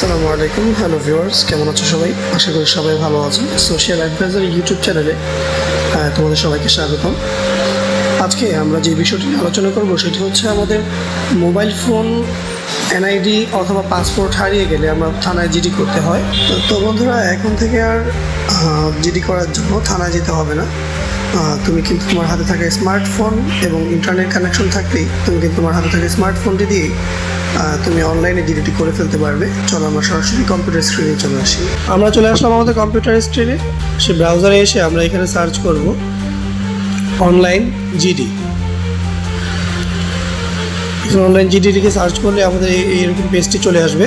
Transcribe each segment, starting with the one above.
আসসালামু আলাইকুম, hello viewers, কেমন আছো সবাই? আশা করি সবাই ভালো আছো। সোশ্যাল অ্যাডভাইজার ইউটিউব চ্যানেলে তোমাদের সবাইকে স্বাগতম। আজকে আমরা যে বিষয়টি নিয়ে আলোচনা করব সেটি হচ্ছে আমাদের মোবাইল ফোন এনআইডি অথবা পাসপোর্ট হারিয়ে গেলে আমরা থানায় জিডি করতে হয়। তো বন্ধুরা, এখন থেকে আর জিডি করার জন্য থানায় যেতে হবে না। তুমি কিন্তু তোমার হাতে থাকা স্মার্টফোন এবং ইন্টারনেট কানেকশন থাকলেই তুমি কিন্তু তোমার হাতে থাকা স্মার্টফোনটি দিয়ে তুমি অনলাইনে জিডিটি করে ফেলতে পারবে। চলো আমরা সরাসরি কম্পিউটার স্ক্রিনে চলে আসি। আমরা চলে আসলাম আমাদের কম্পিউটার স্ক্রিনে। সে ব্রাউজারে এসে আমরা এখানে সার্চ করব অনলাইন জিডি। অনলাইন জিডিটিকে সার্চ করলে আমাদের এইরকম পেজটি চলে আসবে।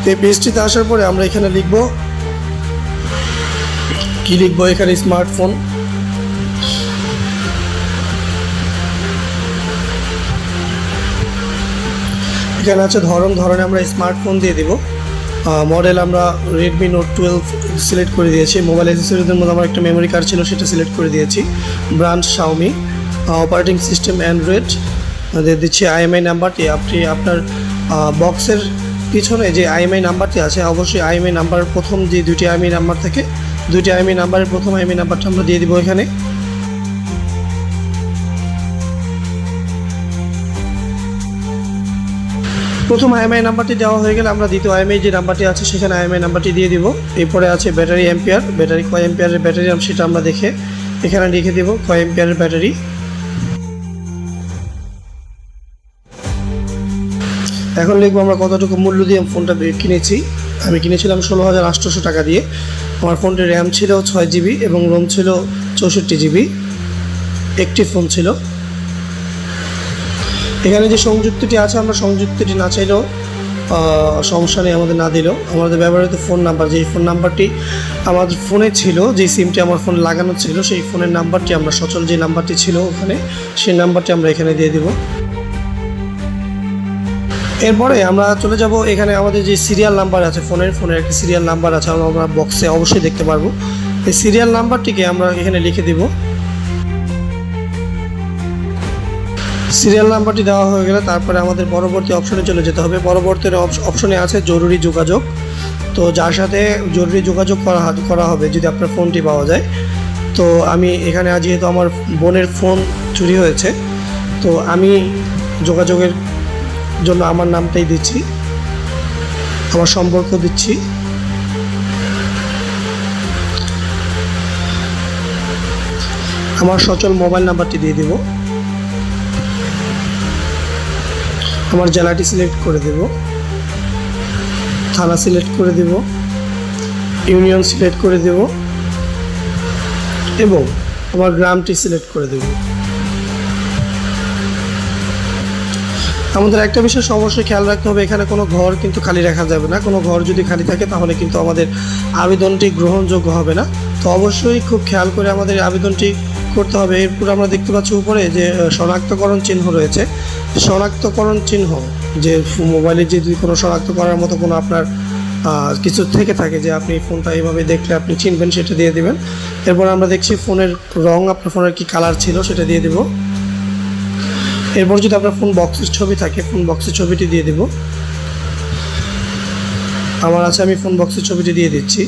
তো এই পেজটিতে আসার পরে আমরা এখানে লিখবো এখানে স্মার্টফোন। এখানে আছে ধরনে আমরা স্মার্টফোন দিয়ে দিব। মডেল আমরা রেডমি নোট 12 সিলেক্ট করে দিয়েছি। মোবাইল অ্যাক্সেসরিজের মধ্যে আমার একটা মেমোরি কার্ড ছিল, সেটা সিলেক্ট করে দিয়েছি। Brand Xiaomi, operating system Android, দিয়ে দিচ্ছি আইএমআই নাম্বারটি। আপনি আপনার বক্সের পিছনে যে আইএমআই নাম্বারটি আছে, অবশ্যই আইএমআই নাম্বারের প্রথম যে দুটি আইএমআই নাম্বার থাকে, দুইটি আইএমআই নাম্বারের প্রথম আইএমআই নাম্বারটা আমরা দিয়ে দিব এখানে। প্রথম আইএমআই নাম্বারটি দেওয়া হয়ে গেলে আমরা দ্বিতীয় আইএমআই যে নাম্বারটি আছে সেখানে আইএমআই নাম্বারটি দিয়ে দিব। এরপরে আছে ব্যাটারি অ্যাম্পিয়ার, ব্যাটারি কয় অ্যাম্পিয়ারের ব্যাটারি সেটা আমরা দেখে এখানে লিখে দেব কয় অ্যাম্পিয়ারের ব্যাটারি। এখন লিখবো আমরা কতটুকু মূল্য দিয়ে ফোনটা কিনেছি। আমি কিনেছিলাম 16,800 টাকা দিয়ে। আমার ফোনটির র্যাম ছিল 6 জিবি এবং রোম ছিল 64 জিবি। একটি ফোন ছিল। এখানে যে সংযুক্তটি আছে, আমরা সংযুক্তটি না চাইলেও সমস্যা নেই, আমাদের না দিলেও আমাদের ব্যবহৃত ফোন নাম্বার, যেই ফোন নাম্বারটি আমাদের ফোনে ছিল, যেই সিমটি আমার ফোন লাগানো ছিল, সেই ফোনের নাম্বারটি আমরা সচল যে নাম্বারটি ছিল ওখানে, সেই নাম্বারটি আমরা এখানে দিয়ে দেব। এরপরে আমরা চলে যাব এখানে আমাদের যে সিরিয়াল নাম্বার আছে, ফোনের একটি সিরিয়াল নাম্বার আছে, আমরা বক্সে অবশ্যই দেখতে পারবো। এই সিরিয়াল নাম্বারটিকে আমরা এখানে লিখে দেব। সিরিয়াল নাম্বারটি দেওয়া হয়ে গেলে তারপরে আমাদের পরবর্তী অপশনে চলে যেতে হবে। পরবর্তী অপশনে আছে জরুরি যোগাযোগ। তো যার সাথে জরুরি যোগাযোগ করা হবে যদি আপনার ফোনটি পাওয়া যায়। তো আমি এখানে যেহেতু আমার বোনের ফোন চুরি হয়েছে, তো আমি যোগাযোগের জন্য আমার নামটাই দিচ্ছি, আমার সম্পর্ক দিচ্ছি। আমার সচল মোবাইল নাম্বারটি দিয়ে দেব। আমার জেলাটি সিলেক্ট করে দেব, থানা সিলেক্ট করে দেব, ইউনিয়ন সিলেক্ট করে দেব এবং আমার গ্রামটি সিলেক্ট করে দেব। আমাদের একটা বিষয় অবশ্যই খেয়াল রাখতে হবে, এখানে কোনো ঘর কিন্তু খালি রাখা যাবে না। কোনো ঘর যদি খালি থাকে তাহলে কিন্তু আমাদের আবেদনটি গ্রহণযোগ্য হবে না। তো অবশ্যই খুব খেয়াল করে আমাদের আবেদনটি করতে হবে। এরপর আমরা দেখতে পাচ্ছি উপরে যে শনাক্তকরণ চিহ্ন রয়েছে। শনাক্তকরণ চিহ্ন, যে মোবাইলে যদি কোনো শনাক্ত করার মতো কোনো আপনার কিছু থেকে থাকে, যে আপনি ফোনটা এইভাবে দেখলে আপনি চিনবেন, সেটা দিয়ে দেবেন। এরপর আমরা দেখছি ফোনের রং, আপনার ফোনের কি কালার ছিল সেটা দিয়ে দেব। এরপর যদি আপনার ফোন বক্সের ছবি থাকে, ফোন বক্সের ছবিটি দিয়ে দেব। আমার আছে, আমি ফোন বক্সের ছবিটি দিয়ে দিচ্ছি।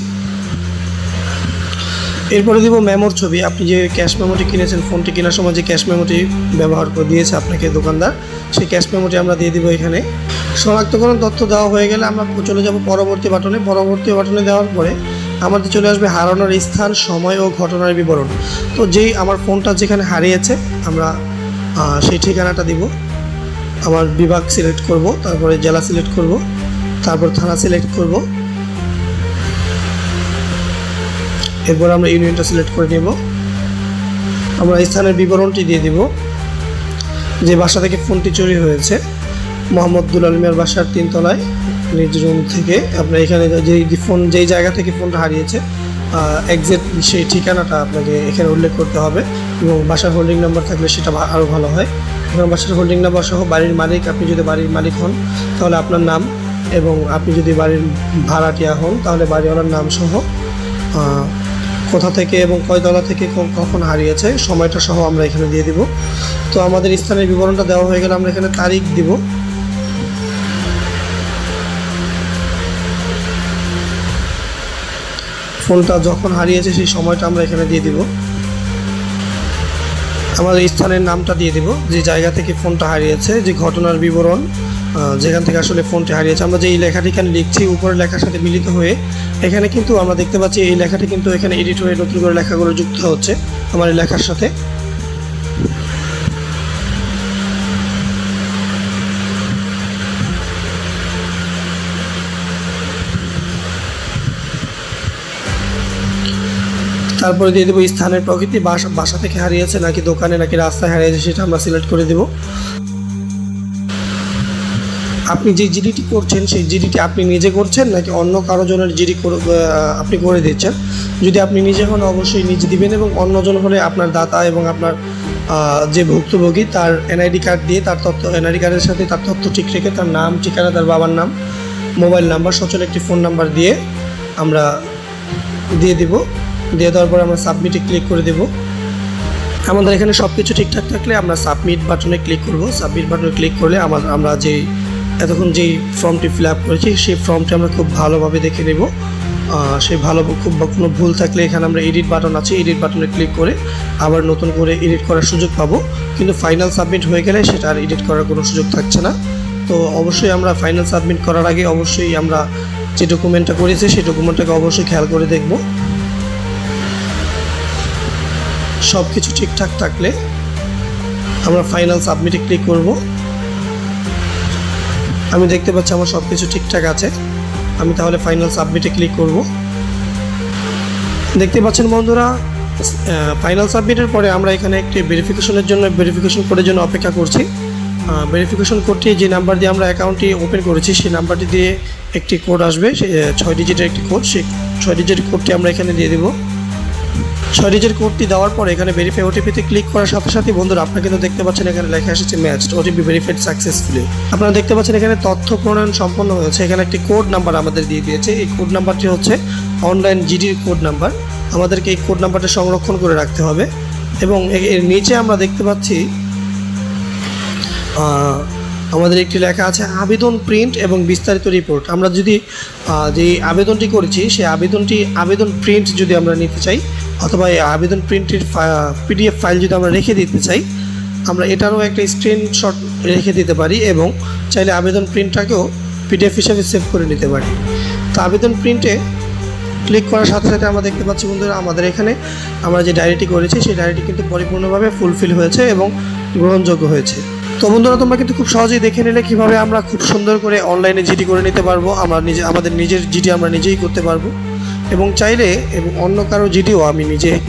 এরপরে দিব মেমোর ছবি। আপনি যে ক্যাশ মেমোটি কিনেছেন, ফোনটি কেনার সময় যে ক্যাশ মেমোটি ব্যবহার করে দিয়েছে আপনাকে দোকানদার, সেই ক্যাশ মেমোটি আমরা দিয়ে দিব এখানে। শনাক্তকরণ তথ্য দেওয়া হয়ে গেলে আমরা চলে যাব পরবর্তী বাটনে। পরবর্তী বাটনে দেওয়ার পরে আমাদের চলে আসবে হারানোর স্থান, সময় ও ঘটনার বিবরণ। তো যেই আমার ফোনটা যেখানে হারিয়েছে আমরা সেই ঠিকানাটা দিব। আমার বিভাগ সিলেক্ট করব, তারপরে জেলা সিলেক্ট করব, তারপর থানা সিলেক্ট করব, এরপর আমরা ইউনিয়নটা সিলেক্ট করে নেব। আমরা স্থানের বিবরণটি দিয়ে দিব, যে বাসা থেকে ফোনটি চুরি হয়েছে, মোহাম্মদ দুলাল মিয়ার বাসার 3 তলায় নিজ রুম থেকে। আপনার এখানে যেই জায়গা থেকে ফোনটা হারিয়েছে এক্সাক্ট সেই ঠিকানাটা আপনাকে এখানে উল্লেখ করতে হবে, এবং বাসার হোল্ডিং নাম্বার থাকলে সেটা আরও ভালো হয়। এবং বাসার হোল্ডিং নাম্বার সহ বাড়ির মালিক, আপনি যদি বাড়ির মালিক হন তাহলে আপনার নাম, এবং আপনি যদি বাড়ির ভাড়াটিয়া হন তাহলে বাড়িওয়ালার নাম সহ, কোথা থেকে এবং কয়তলা থেকে কখন হারিয়েছে সময়টা সহ আমরা এখানে দিয়ে দিব। তো আমাদের স্থানের বিবরণটা দেওয়া হয়ে গেলে আমরা এখানে তারিখ দিব। ফোনটা যখন হারিয়েছে সেই সময়টা আমরা এখানে দিয়ে দিব। আমাদের স্থানের নামটা দিয়ে দিব, যে জায়গা থেকে ফোনটা হারিয়েছে, যে ঘটনার বিবরণ, যেখান থেকে আসলে ফোনটি হারিয়েছে। আমরা যে এই লেখাটি এখানে লিখছি উপরের লেখার সাথে মিলিত হয়ে এখানে কিন্তু আমরা দেখতে পাচ্ছি এই লেখাটি কিন্তু এখানে এডিট হয়ে নতুন করে লেখাগুলো যুক্ত হচ্ছে আমার এই লেখার সাথে। তারপরে দিয়ে দেবো স্থানের প্রকৃতি, বাসা থেকে হারিয়েছে নাকি দোকানে নাকি রাস্তায় হারিয়েছে সেটা আমরা সিলেক্ট করে দেব। আপনি যে জিডিটি করছেন সেই জিডিটি আপনি নিজে করছেন নাকি অন্য কারো জনের জিডি আপনি করে দিচ্ছেন। যদি আপনি নিজে হন অবশ্যই নিজে দিবেন, এবং অন্যজন হলে আপনার দাতা এবং আপনার যে ভুক্তভোগী তার এনআইডি কার্ড দিয়ে তার তথ্য, এনআইডি কার্ডের সাথে তার তথ্য ঠিক রেখে তার নাম, ঠিকানা, তার বাবার নাম, মোবাইল নাম্বার, সচল একটি ফোন নাম্বার দিয়ে আমরা দিয়ে দিব। দিয়ে দেওয়ার পর আমরা সাবমিটে ক্লিক করে দেব। আমাদের এখানে সব কিছু ঠিকঠাক থাকলে আমরা সাবমিট বাটনে ক্লিক করব। সাবমিট বাটনে ক্লিক করলে আমরা যেই এতক্ষণ যেই ফর্মটি ফিল আপ করেছি সেই ফর্মটি আমরা খুব ভালোভাবে দেখে নেব। সেই খুব কোনো ভুল থাকলে এখানে আমরা এডিট বাটন আছে, এডিট বাটনে ক্লিক করে আবার নতুন করে এডিট করার সুযোগ পাবো। কিন্তু ফাইনাল সাবমিট হয়ে গেলে সেটা আর এডিট করার কোনো সুযোগ থাকছে না। তো অবশ্যই আমরা ফাইনাল সাবমিট করার আগে অবশ্যই আমরা যে ডকুমেন্টটা করেছি সেই ডকুমেন্টটাকে অবশ্যই খেয়াল করে দেখব। সব কিছু ঠিকঠাক থাকলে আমরা ফাইনাল সাবমিটে ক্লিক করব। আমি দেখতে পাচ্ছি আমার সব কিছু ঠিকঠাক আছে, আমি তাহলে ফাইনাল সাবমিটে ক্লিক করব। দেখতে পাচ্ছেন বন্ধুরা, ফাইনাল সাবমিটের পরে আমরা এখানে একটি ভেরিফিকেশন কোডের জন্য অপেক্ষা করছি। ভেরিফিকেশন কোডটি যে নাম্বার দিয়ে আমরা অ্যাকাউন্টটি ওপেন করেছি সেই নাম্বারটি দিয়ে একটি কোড আসবে, 6 ডিজিটের একটি কোড। সেই 6 ডিজিটের কোডটি আমরা এখানে দিয়ে দেবো। 6 ডিজিটের কোডটি দেওয়ার পর এখানে ভেরিফাই ওটিপিতে ক্লিক করার সাথে সাথে বন্ধুরা আপনারা কিন্তু দেখতে পাচ্ছেন এখানে লেখা এসেছে ম্যাচড ওটিপি ভেরিফাইড সাকসেসফুলি। আপনারা দেখতে পাচ্ছেন এখানে তথ্য প্রণয়ন সম্পন্ন হয়েছে। এখানে একটি কোড নাম্বার আমাদের দিয়ে দিয়েছে। এই কোড নাম্বারটি হচ্ছে অনলাইন জিডির কোড নাম্বার। আমাদেরকে এই কোড নাম্বারটা সংরক্ষণ করে রাখতে হবে। এবং এর নিচে আমরা দেখতে পাচ্ছি আমাদের একটি লেখা আছে আবেদন প্রিন্ট এবং বিস্তারিত রিপোর্ট। আমরা যদি যে আবেদনটি করেছি সেই আবেদন প্রিন্ট যদি আমরা নিতে চাই, অথবা এই আবেদন প্রিন্টের পিডিএফ ফাইল যদি আমরা রেখে দিতে চাই, আমরা এটারও একটা স্ক্রিনশট রেখে দিতে পারি এবং চাইলে আবেদন প্রিন্টটাকেও পিডিএফ হিসাবে সেভ করে নিতে পারি। তো আবেদন প্রিন্টে ক্লিক করার সাথে সাথে আমরা দেখতে পাচ্ছি বন্ধুরা আমাদের এখানে আমরা যে ডায়েরিটি করেছি সেই ডায়েরিটি কিন্তু পরিপূর্ণভাবে ফুলফিল হয়েছে এবং গ্রহণযোগ্য হয়েছে। তো বন্ধুরা তোমরা কিন্তু খুব সহজেই দেখে নিলে কীভাবে আমরা খুব সুন্দর করে অনলাইনে জিডি করে নিতে পারবো। আমাদের নিজের জিডি আমরা নিজেই করতে পারবো, এবং চাইলে এবং অন্য কারো জিডিও আমি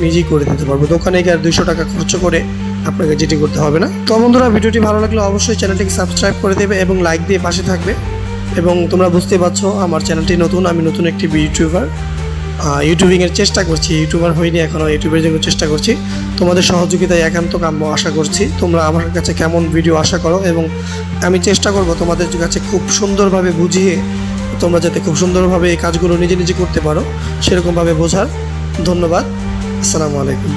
নিজেই করে দিতে পারবো। দোকানে গিয়ে আর 200 টাকা খরচ করে আপনাকে জিডি করতে হবে না। তো বন্ধুরা ভিডিওটি ভালো লাগলে অবশ্যই চ্যানেলটিকে সাবস্ক্রাইব করে দেবে এবং লাইক দিয়ে পাশে থাকবে। এবং তোমরা বুঝতে পারছো আমার চ্যানেলটি নতুন, আমি নতুন একটি ইউটিউবার, ইউটিউবিংয়ের চেষ্টা করছি। ইউটিউবার হইনি এখনও, ইউটিউবের জন্য চেষ্টা করছি। তোমাদের সহযোগিতায় একান্ত কাম্য আশা করছি। তোমরা আমার কাছে কেমন ভিডিও আশা করো, এবং আমি চেষ্টা করব তোমাদের কাছে খুব সুন্দরভাবে বুঝিয়ে তোমরা যাতে খুব সুন্দরভাবে এই কাজগুলো নিজে করতে পারো সেরকমভাবে বোঝার। ধন্যবাদ। আসসালামু আলাইকুম।